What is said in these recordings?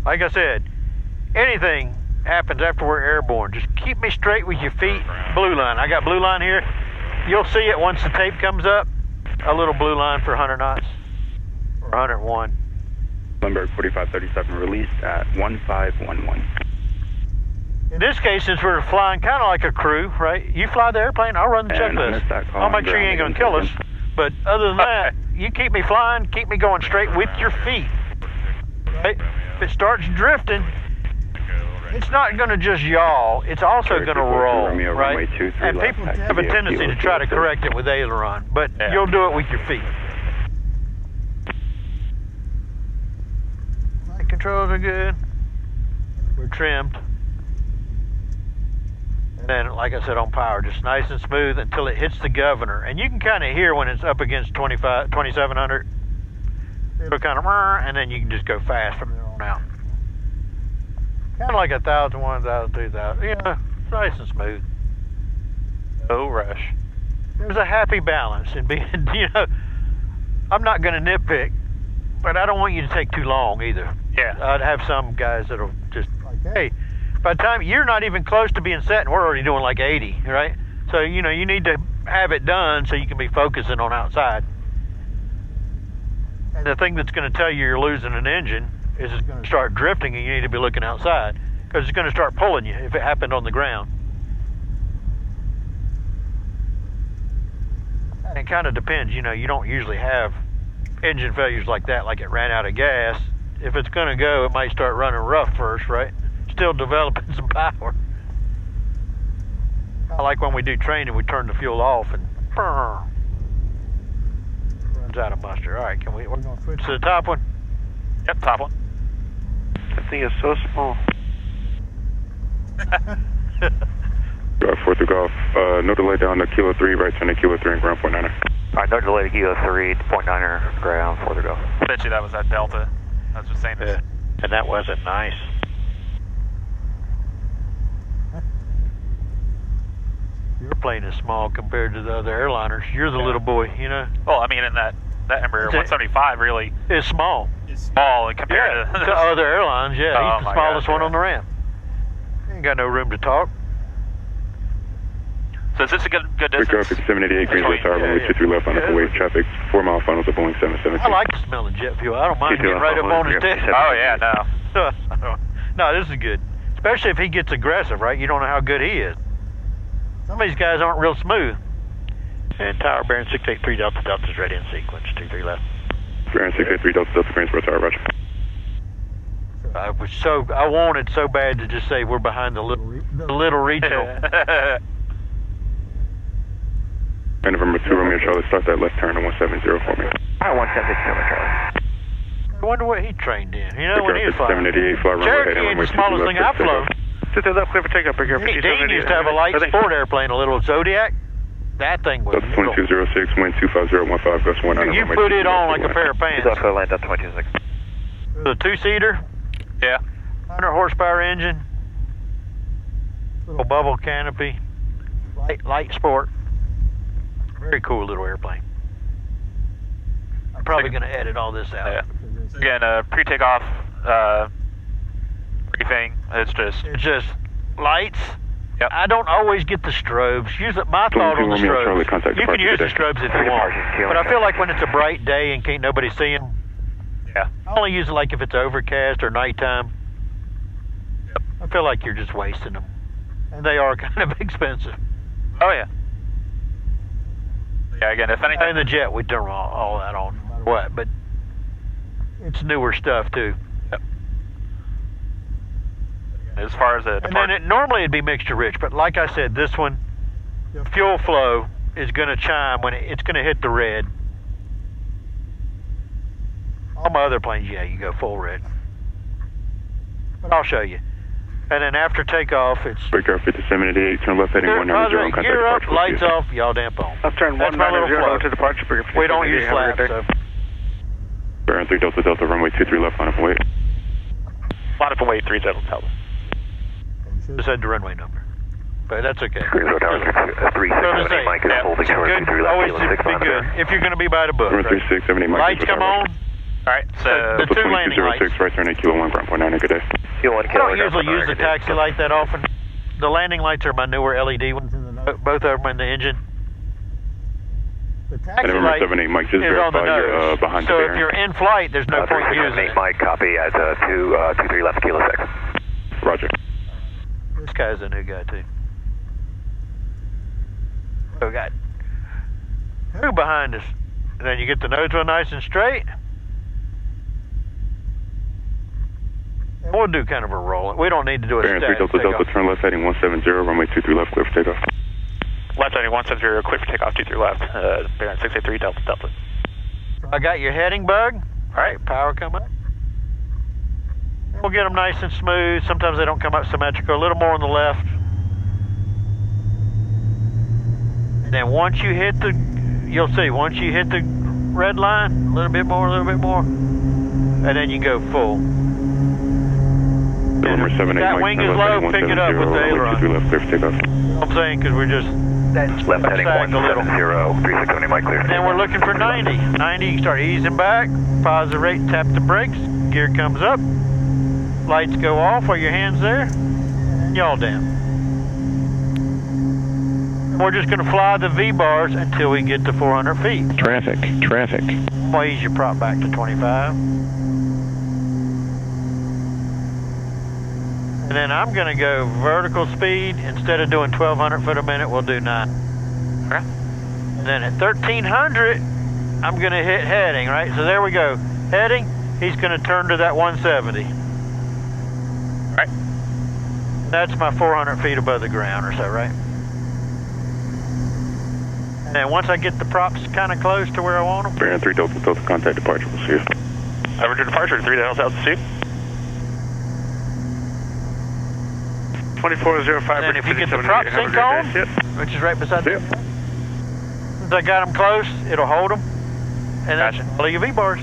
like I said, anything happens after we're airborne, just keep me straight with your feet. Blue line. I got blue line here. You'll see it once the tape comes up. A little blue line for 100 knots or 101. Lundberg 4537 released at 1511. In this case, since we're flying kind of like a crew, right? You fly the airplane, I'll run the checklist. I'll make sure you ain't going to kill us. But other than that, you keep me flying, keep me going straight with your feet. Right? If it starts drifting, it's not going to just yaw. It's also going to roll, right? And people have a tendency to try to correct it with aileron, but you'll do it with your feet. Flight controls are good. We're trimmed. And then, like I said, on power, just nice and smooth until it hits the governor. And you can kind of hear when it's up against 2700. It'll kind of, and then you can just go fast from there on out. Kind of like 1,000, 1,000, 2,000. Yeah, nice and smooth. No rush. There's a happy balance in being, I'm not going to nitpick, but I don't want you to take too long either. Yeah. I'd have some guys that'll just like, hey, by the time you're not even close to being set and we're already doing like 80, right? So, you need to have it done so you can be focusing on outside. And the thing that's going to tell you're losing an engine is it's going to start drifting and you need to be looking outside because it's going to start pulling you if it happened on the ground. And it kind of depends, you don't usually have engine failures like that, like it ran out of gas. If it's going to go, it might start running rough first, right? Still developing some power. I like when we do training, we turn the fuel off and runs out of muster. All right, we're going to switch to the top one? Yep, top one. That thing is so small. Golf 4 through Golf. No delay down to Kilo 3, right turn to Kilo 3 and ground 49er. All right, no delay to Kilo 3, 0.9er, ground 4 through Golf. I bet you that was that Delta. I was just saying this. Yeah. And that wasn't nice. Your plane is small compared to the other airliners. You're the little boy, Well, I mean, in that Embraer 175 really is small. Is small compared to other airlines. Yeah, oh, he's the smallest one on the ramp. Ain't got no room to talk. So is this a good distance? Quick 5788, green west tower, runway 23 left on the way. Traffic, 4 mile finals of Boeing 717. I like the smell of jet fuel. I don't mind getting right up on his dick. Oh yeah, no. No, this is good. Especially if he gets aggressive, right? You don't know how good he is. Some of these guys aren't real smooth. And tower bearing 683 Delta, Delta's ready in sequence, 23 left. Bearing 683 Delta, Delta, Greensboro tower, roger. I wanted so bad to just say we're behind the little regional. And November 2, Romeo Charlie, start that left turn on 170 for me. All right, 170 Charlie. I wonder what he trained in. When he was flying. 788, fly runway Cherokee ain't the smallest thing I've flown. Sit there, left, clear for takeoff, Big Air 5788. Dean used to have a light sport airplane, a little Zodiac. That thing was Delta 2206, wind 25015, gust 19. You put it on like a pair of pants. Delta land up 226. The two-seater. Yeah. 100 horsepower engine. Little bubble canopy. Light sport. Very cool little airplane. I'm probably going to edit all this out. Yeah. Again, pre-takeoff briefing. It's just lights. Yep. I don't always get the strobes. My thought on the strobes, you can use the strobes if you want, but I feel like when it's a bright day and can't nobody see them, yeah, I only use it like if it's overcast or nighttime. Yep. I feel like you're just wasting them, and they are kind of expensive. Oh yeah. Yeah, again, if anything. And the jet, we turn all that on, no matter what, but it's newer stuff too. Yep. As far as the and then normally it'd be mixture rich, but like I said, this one, the fuel flow is going to chime when it's going to hit the red. All my other planes, yeah, you go full red. But I'll show you. And then after takeoff, it's... Break out 5788, turn left heading 190, contact gear up, departure. Lights off, y'all damp on. Left turn 190 to departure. We don't use flaps, so... Bearing 3 Delta, Delta, runway 23 left, line up and wait. Line up and wait, 3 Delta, Delta. Just had the runway number. But that's okay. Greensboro Tower, 3678, Mike is holding short, 3 left, always be good, if you're going to be by the book. Right? 3678, Mike. Lights come on, Alright, so... The two landing lights. 2206, right turn at Kilo 1, ground point 9, good day. Kilo 1, I Kilo don't usually use the taxi light that often. The landing lights are my newer LED ones, both of them in the engine. The taxi light 78 Mike, just is on the verify nose. behind So the if bearing. you're in flight, there's no point using 378 it. Mike, copy at 23 left, Kilo 6. Roger. This guy's a new guy too. Oh, God. Who behind us? And then you get the nose one nice and straight. And we'll do kind of a roll. We don't need to do a Bearing 3 static Delta Delta, takeoff. turn left heading 170, runway 23 left, clear for takeoff. Left heading 170, clear for takeoff, 23 left, bearing 683 Delta Delta. I got your heading bug. All right, power come up. We'll get them nice and smooth. Sometimes they don't come up symmetrical. A little more on the left. And then once you hit the, you'll see, once you hit the red line, a little bit more, and then you go full. Number 78 that Mike, wing turn is left low, heading pick it up with the 170, runway 23 aileron. left, clear for takeoff. I'm saying because we're just Left heading sagged a little. 170, 3670 Mike, clear. And then we're looking for 90. 90, you start easing back, positive rate, tap the brakes, gear comes up, lights go off while your hand's there, yaw down. We're just going to fly the V-bars until we get to 400 feet. Traffic. I'll ease your prop back to 25. And then I'm going to go vertical speed. Instead of doing 1,200 foot a minute, we'll do 9. Okay. And then at 1,300, I'm going to hit heading, right? So there we go. Heading, he's going to turn to that 170. Right. That's my 400 feet above the ground or so, right? And then once I get the props kind of close to where I want them. Bearing 3 Delta Delta, contact departure, we'll see you. Over to departure, 3 Delta altitude. 2405. And if you get the prop sync on, which is right beside the... Since I got them close, it'll hold them. And then follow your V-bars.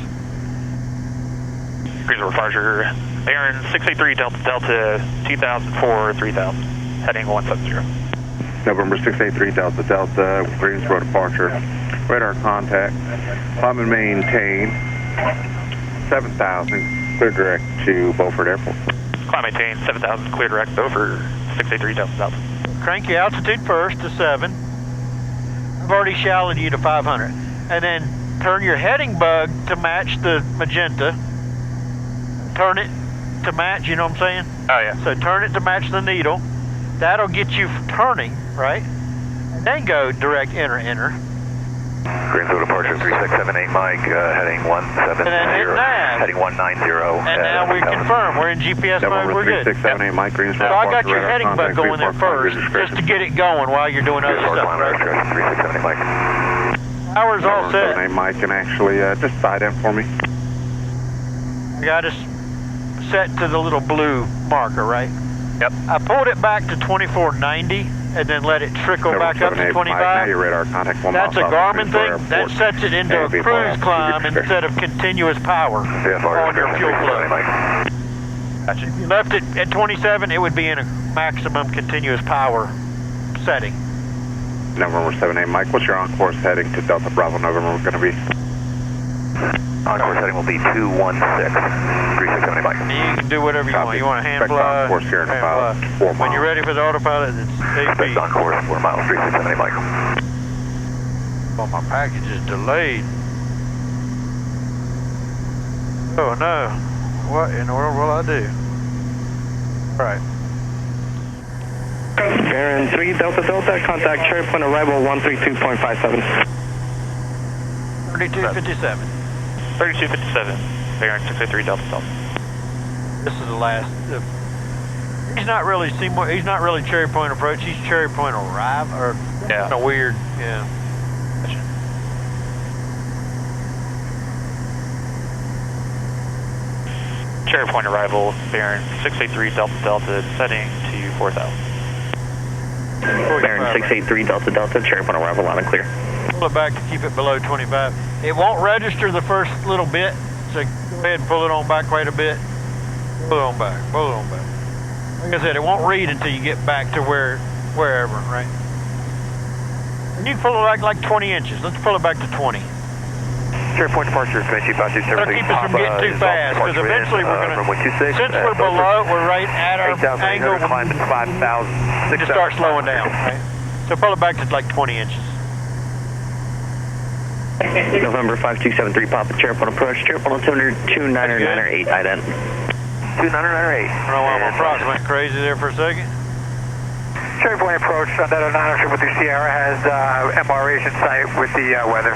Cruiser departure, bearing 683 Delta Delta, 2004, 3000, heading 170. November 683 Delta Delta, Greensboro departure, radar contact, climb and maintain, 7,000, clear direct to Beaufort Airport. Climb maintain, 7,000, clear direct over 683 Delta Delta. Crank your altitude first to 7. I've already shallowed you to 500. And then turn your heading bug to match the magenta. Turn it to match, you know what I'm saying? Oh, yeah. So turn it to match the needle. That'll get you turning, right? And then go direct enter. Greensboro departure 3678 Mike, heading 170. And then hit nav. Heading 190. And now we confirm. We're in GPS mode. We're good. 3678 Mike, Greensboro So I got departure, your radar heading bug contact, going there first, just to get it going while you're doing other stuff, right? 3670 Mike. Power's all set. 78 Mike, can actually just side in for me. I got us set to the little blue marker, right? Yep. I pulled it back to 2490 and then let it trickle back up to 25. Now your radar contact 1 mile That's a south of Garmin Greensboro thing. That Airport. sets it into a cruise climb instead of continuous power on your fuel flow. Gotcha. If you left it at 27, it would be in a maximum continuous power setting. November 78 Mike, what's your on-course heading to Delta Bravo November going to be? On-course heading will be 216. 3670 Mike. And you can do whatever you want. You want to hand Expect fly, on-course here in hand about fly. 4 miles. When you're ready for the autopilot, it's Expect 8 feet. on-course 4 miles, 3670 Mike. Oh, my package is delayed. Oh no. What in the world will I do? Alright. Bearing 3 Delta Delta, contact cherry point arrival 132.57. 3257. 3257, bearing 683 Delta Delta. This is the last. He's not really Seymour. He's not really cherry point approach. He's cherry point arrive or Yeah. kind of weird. Yeah. Gotcha. Cherry point arrival, bearing 683 Delta Delta, setting to 4,000. Bearing 683 Delta Delta, cherry point arrival, loud and clear. Pull it back to keep it below 25. It won't register the first little bit, so go ahead and pull it on back quite a bit. Pull it on back. Pull it on back. Like I said, it won't read until you get back to wherever, right? And you can pull it back like 20 inches. Let's pull it back to 20. Cherry Point departure, Comanche 527. That'll keep us from getting too fast, because eventually we're going to, since we're below, we're right at our angle, climb to 5,000. we just start slowing down, right? So pull it back to like 20 inches. November 5273, Papa, Cherry Point approach, Cherry Point 29908, ident. 29908. I don't know why my props went crazy there for a second. Cherry Point approach, Sunday 9 with the Sierra has MRH in sight with the weather.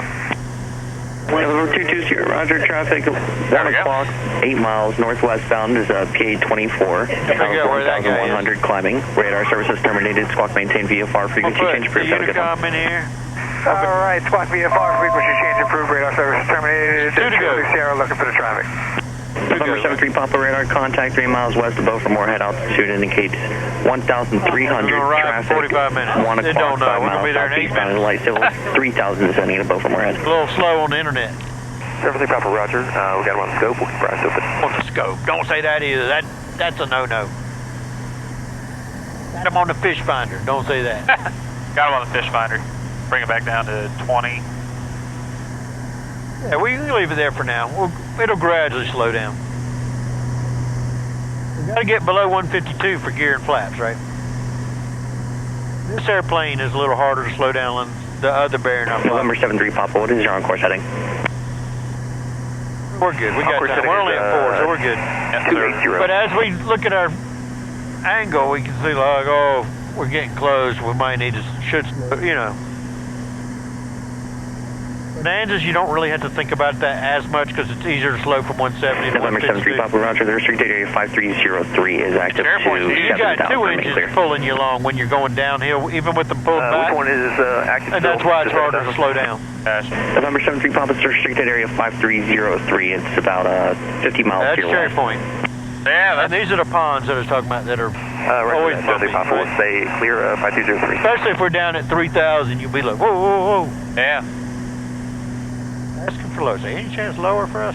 November 220, roger, traffic, 1 o'clock, 8 miles northwestbound is PA 24, 1100 climbing, radar services terminated, squawk maintain VFR, frequency change approved, have a good one. Unicom in here. Alright, squawk VFR, frequency change approved, radar services terminated, Sierra looking for the traffic. November 73 Papa radar contact 3 miles west of Beaufort Moorhead, altitude indicates 1,300 traffic, 45 minutes. 1 o'clock, 5 miles southeastbound of light civil, 3,000 descending into Beaufort Moorhead. A little slow on the internet. 73 Papa Roger, we got him on the scope, we'll keep our eyes open. On the scope. Don't say that either. That's a no-no. Got him on the fish finder. Don't say that. Got him on the fish finder. Bring it back down to 20. Yeah, we can leave it there for now. It'll gradually slow down. We got to get below 152 for gear and flaps, right? This airplane is a little harder to slow down than the other bearing I'm November 73 Papa, what is your on-course heading? We're good. We got time. We're only at 4, so we're good. Yes, sir. But as we look at our angle, we can see like, oh, we're getting close. We might need to, you know. Bonanzas, you don't really have to think about that as much because it's easier to slow from 170 to 152. November 73 Papa Roger, the restricted area 5303 is active to You got 2 engines pulling you along when you're going downhill, even with them pulled back. Which one is active? And that's why it's harder to slow down. November 73 Papa, it's the restricted area 5303. It's about 50 miles to your Cherry left. Point. Yeah, and these are the ponds that I was talking about that are always bumpy. We'll stay clear 5203. Especially if we're down at 3,000, you'll be like, whoa, whoa, whoa. Yeah. Asking for low. Any chance lower for us?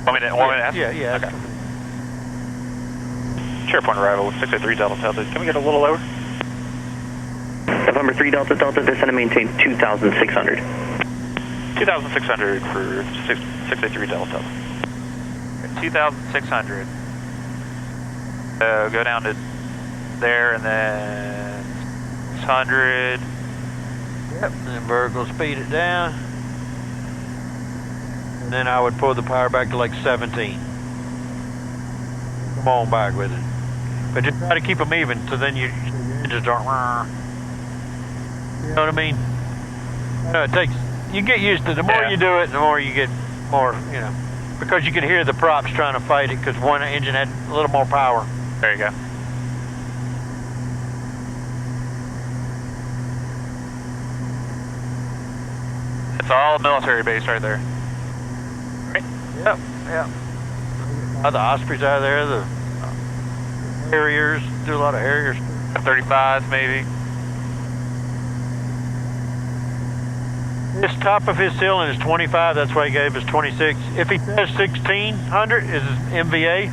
Want me to ask? Yeah. Okay. Cherry Point arrival, 683 Delta Delta. Can we get a little lower? November 3 Delta Delta, descend and maintain 2,600. 2,600 for 683 Delta Delta. 2,600. Go down to there and then 600. Yep, and then vertical speed it down. And then I would pull the power back to like 17. Come on back with it. But just try to keep them even so then you just don't. You know what I mean? No, it takes, you get used to it. The more you do it, the more you get more, you know. Because you can hear the props trying to fight it because one engine had a little more power. There you go. It's all military base right there. Right? Yep. The Ospreys out of there, the Harriers, do a lot of Harriers. 35s maybe. This top of his ceiling is 25, that's why he gave us 26. If he says 1600 is his MVA,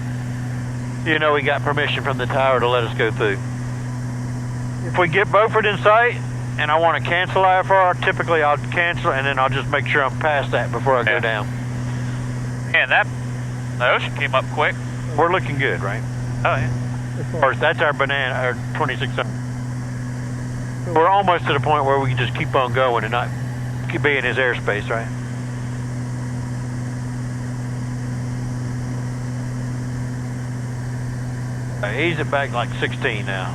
you know he got permission from the tower to let us go through. If we get Beaufort in sight, and I want to cancel IFR, typically I'll cancel and then I'll just make sure I'm past that before I go down. And the ocean came up quick. We're looking good, right? Oh yeah. Of course, that's our 2600. We're almost to the point where we can just keep on going and not be in his airspace, right? Ease it back like 16 now.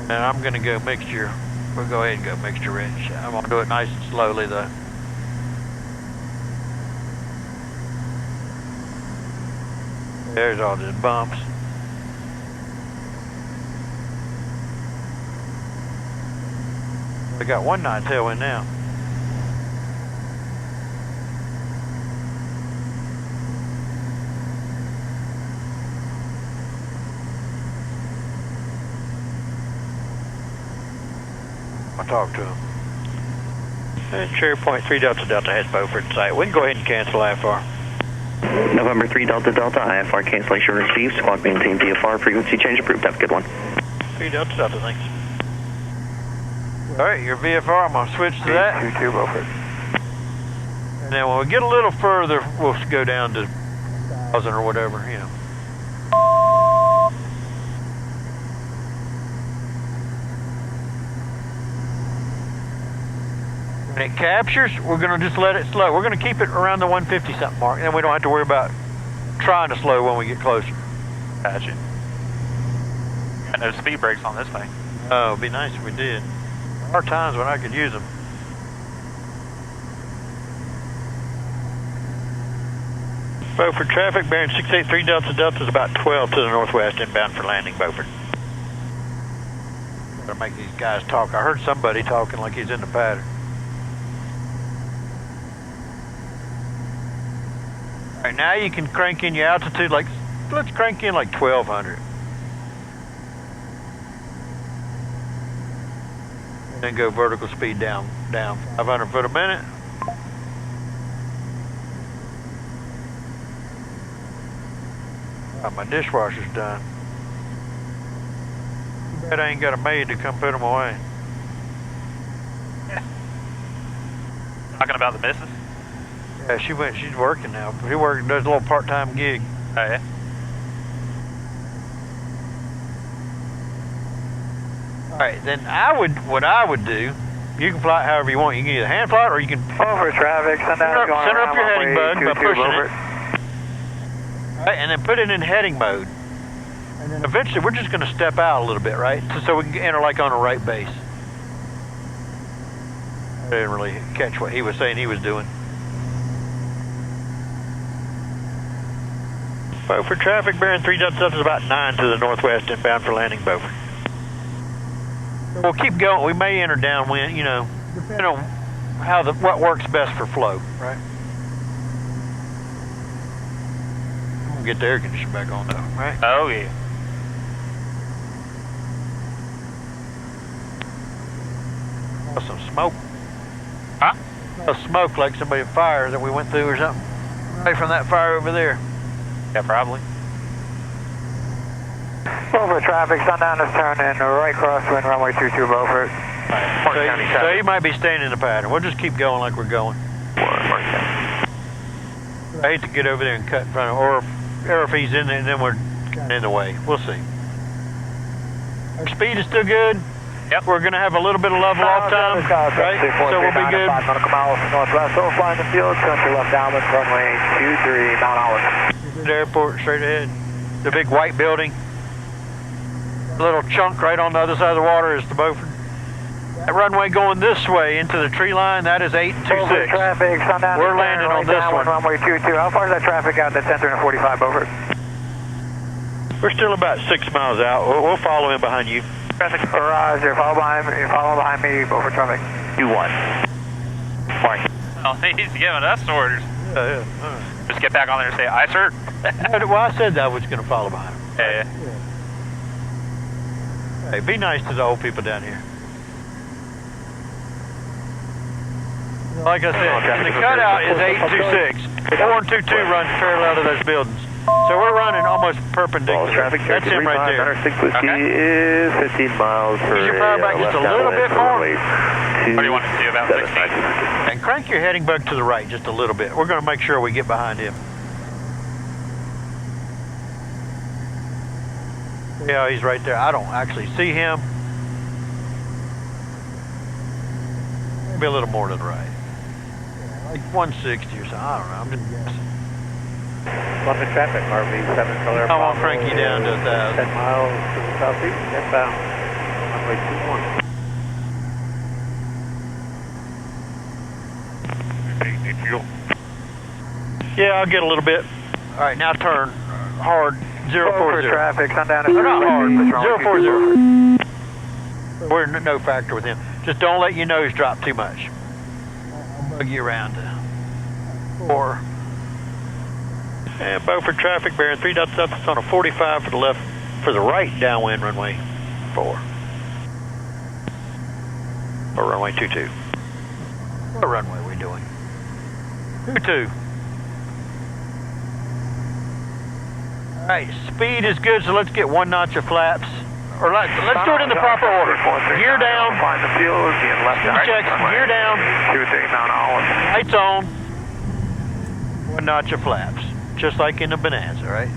And I'm going to go mixture. We'll go ahead and go mixture wrench. I'm going to do it nice and slowly though. There's all these bumps. We got 1 knot tailwind now. I'll talk to him. And Cherry Point 3 Delta Delta has Beaufort in sight. We can go ahead and cancel IFR. November 3 Delta Delta, IFR cancellation received. Squawk maintain VFR, frequency change approved. Have a good one. 3 Delta Delta, thanks. All right, your VFR, I'm gonna switch to that. 22 Beaufort. And then when we get a little further, we'll go down to 1,000 or whatever, you know. When it captures, we're gonna just let it slow. We're gonna keep it around the 150 something mark, and then we don't have to worry about trying to slow when we get closer. Gotcha. Got no speed brakes on this thing. Oh, it'd be nice if we did. There are times when I could use them. Beaufort traffic, bearing 683 Delta Delta is about 12 to the northwest, inbound for landing, Beaufort. Gotta make these guys talk. I heard somebody talking like he's in the pattern. All right, now you can crank in your altitude, like, let's crank in like 1,200. And then go vertical speed down 500 foot a minute. My dishwasher's done. Bet I ain't got a maid to come put them away. Talking about the missus? Yeah, she went. She's working now. She does a little part-time gig. Oh yeah. All right, then what I would do. You can fly it however you want. You can either hand fly it or you can. Over traffic, Center up your heading bug by pushing it. Right, and then put it in heading mode. And then eventually we're just going to step out a little bit, right? So we can enter like on a right base. I didn't really catch what he was saying he was doing. Beaufort traffic, bearing 3 Delta Delta is about 9 to the northwest, inbound for landing, Beaufort. We'll keep going. We may enter downwind, you know, depending on what works best for flow, right? We'll get the air conditioner back on though, right? Oh yeah. Oh, some smoke. Huh? Smoke like somebody fire that we went through or something. Right from that fire over there. Yeah, probably. Beaufort traffic, sundown is turning right crosswind, runway 22 Beaufort. So you might be staying in the pattern. We'll just keep going like we're going. I hate to get over there and cut in front of, or if he's in there and then we're kind of in the way. We'll see. Our speed is still good. Yep. We're going to have a little bit of level off time, right? So we'll be good. 5 nautical miles northwest, so flying the field, country left downwind, runway 23, mile an hour. The airport straight ahead. The big white building. The little chunk right on the other side of the water is the Beaufort. That runway going this way into the tree line, that is 826. Traffic, sundown. We're landing on this one. Runway 22. How far is that traffic out? That's entering 45 Beaufort. We're still about 6 miles out. We'll follow in behind you. Traffic. Roger, follow behind me. Follow behind me. Beaufort traffic. 2-1. Mark. Oh, he's giving us orders. Yeah. Just get back on there and say, aye, sir. Well, I said that I was going to follow behind him. Yeah. Hey, be nice to the old people down here. Like I said, the cutout is 826. 422 runs parallel to those buildings. So we're running almost perpendicular. That's him right there. Is 15 miles per Use your power back just a little bit more. What do you want to do about 16? And crank your heading bug to the right just a little bit. We're going to make sure we get behind him. Yeah, he's right there. I don't actually see him. Maybe a little more to the right. Like 160 or something. I don't know. I'm just guessing. London traffic, RV7 color. I want Frankie down to 1,000. 10 miles to the southeast, inbound. Runway 21. Yeah, I'll get a little bit. All right, now turn hard. 040. Traffic, sundown is not hard. 040. We're no factor with him. Just don't let your nose drop too much. I'll bug you around to 4. And Beaufort traffic bearing 3 Delta Delta on a 45 for the left, for the right downwind runway 4. Or runway 22. What runway are we doing? 22. Alright, speed is good, so let's get 1 notch of flaps. or let's do it in the proper order. Gear down. Find the field, being left out. Check, gear down. 23 Mount Olive. Lights on. One notch of flaps, just like in the Bonanza, right?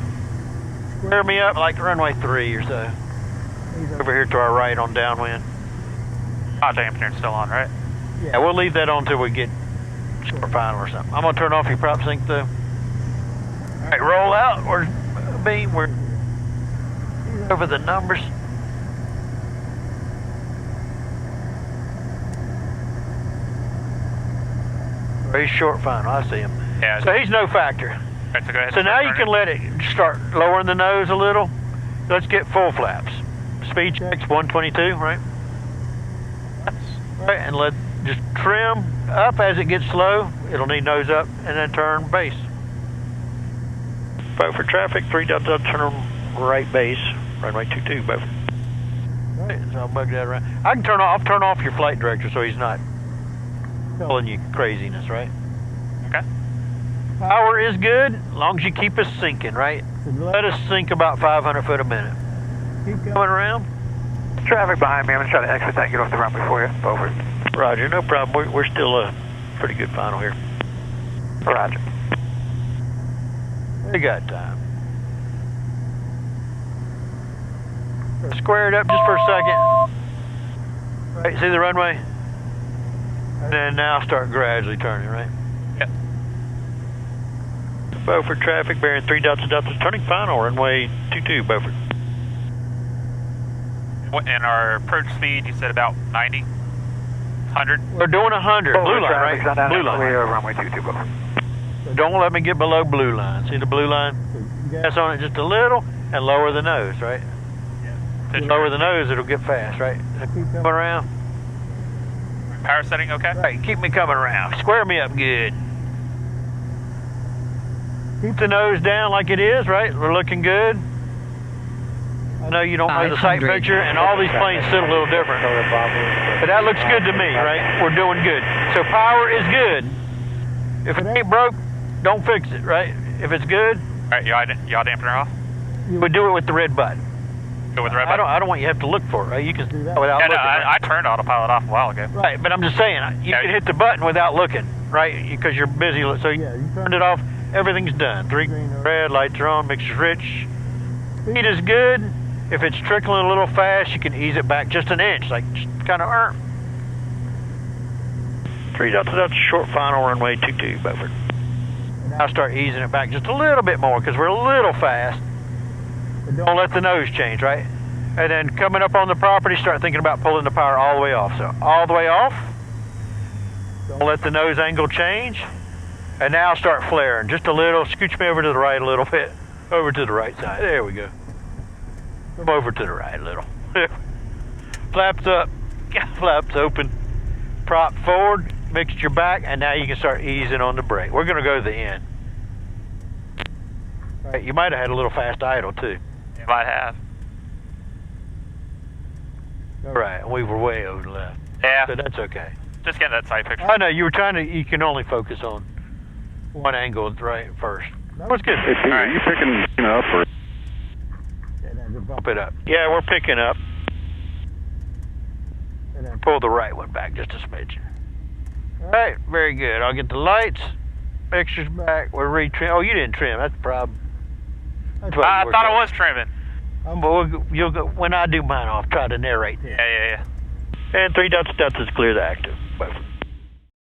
Square me up like runway 3 or so. Over here to our right on downwind. Hot dampener's still on, right? Yeah, we'll leave that on until we get short final or something. I'm gonna turn off your prop sync though. All right, roll out. We're over the numbers. Very short final. I see him. Yeah. So he's no factor. Right, so go ahead. So now you can let it start lowering the nose a little. Let's get full flaps. Speed check's 122, right? Right, and just trim up as it gets slow. It'll need nose up and then turn base. Vote for traffic, 3 Delta, turn right base, runway 22, vote. Right, so I'll bug that around. I'll turn off your flight director so he's not telling you craziness, right? Okay. Power is good, as long as you keep us sinking, right? Let us sink about 500 foot a minute. Keep coming around. Traffic behind me. I'm going to try to exit that and get off the runway for you. Over. Roger, no problem. We're still a pretty good final here. Roger. We got time. Square it up just for a second. Right, see the runway? And then now start gradually turning, right? Yep. Beaufort traffic, bearing 3 Delta Delta, turning final, runway 22, Beaufort. And our approach speed, you said about 90? 100? We're doing 100, blue line, right? Blue line. Runway 22, Beaufort. Don't let me get below blue line. See the blue line? Gas on it just a little and lower the nose, right? Yeah. Lower the nose, it'll get fast, right? Keep coming around. Power setting okay? Right, keep me coming around. Square me up good. Keep the nose down like it is, right? We're looking good. I know you don't know the sight picture, and all these planes sit a little different. But that looks good to me, right? We're doing good. So power is good. If it ain't broke, don't fix it, right? If it's good, All right, yaw dampener off? you would do it with the red button. Go with the red button? I don't want you to have to look for it, right? You can do that without Yeah, looking. no, Right? I turned autopilot off a while ago. Right, but I'm just saying, you can hit the button without looking, right? Because you're busy. So you turned it off, everything's done. 3 red, lights are on, mixture's rich. Speed is good. If it's trickling a little fast, you can ease it back just an inch, like just kind of 3 Delta Delta, short final, runway 22, Beaufort. Now start easing it back just a little bit more because we're a little fast. But don't let the nose change, right? And then coming up on the property, start thinking about pulling the power all the way off. So all the way off. Don't let the nose angle change. And now start flaring just a little. Scooch me over to the right a little bit. Over to the right side. There we go. Come over to the right a little. Flaps up. Flaps open. Prop forward. Mixture back. And now you can start easing on the brake. We're going to go to the end. Right, you might have had a little fast idle too. You might have. All right, we were way over the left. Yeah. So that's okay. Just getting that sight picture. I know, you can only focus on one angle right first. That was good. Hey, Peter, are you picking up or? Bump it up. Yeah, we're picking up. And then pull the right one back just a smidge. All right, very good. I'll get the lights, mixtures back. We're retrim. Oh, you didn't trim. That's the problem. That's what I thought I was trimming. You'll go, when I do mine, I'll try to narrate. Yeah. And 3 Delta Delta's clear the active.